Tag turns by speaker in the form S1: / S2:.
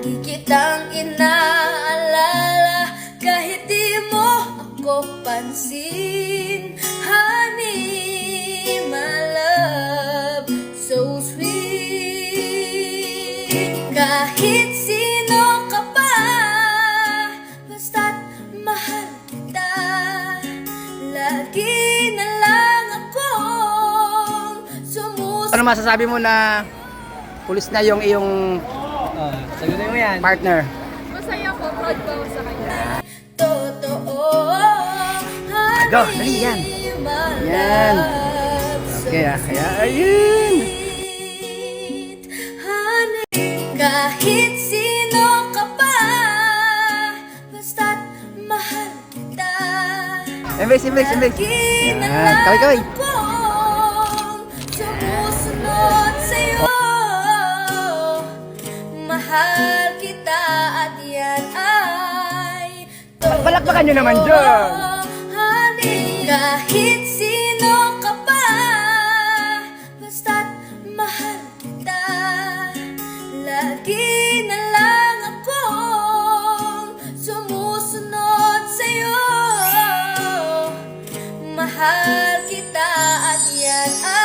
S1: Lagi kitang inaalala kahit di mo ako pansin. Honey, my love, so sweet. Kahit sino ka pa, basta't mahal kita. Lagi na lang akong sumusunod.
S2: Ano masasabi mo na pulis na yung iyong
S3: Sagutin mo yan.
S2: partner?
S4: Masaya po, proud po ako sa kanya.
S1: Totoo,
S2: Go, dali yan. Yan. Okay, kaya ayun.
S1: Honey, kahit sino ka pa, basta't mahal kita.
S2: Embrace.
S1: Lagi na
S2: Yan, kaway.
S1: lang akong sumusunod sa'yo. Mahal kita at yan ay
S2: Palakpakan nyo naman dyan.
S1: Honey, kahit sino ka pa, basta't mahal kita. Lagi na lang akong sumusunod sa'yo. Mahal kita at yan ay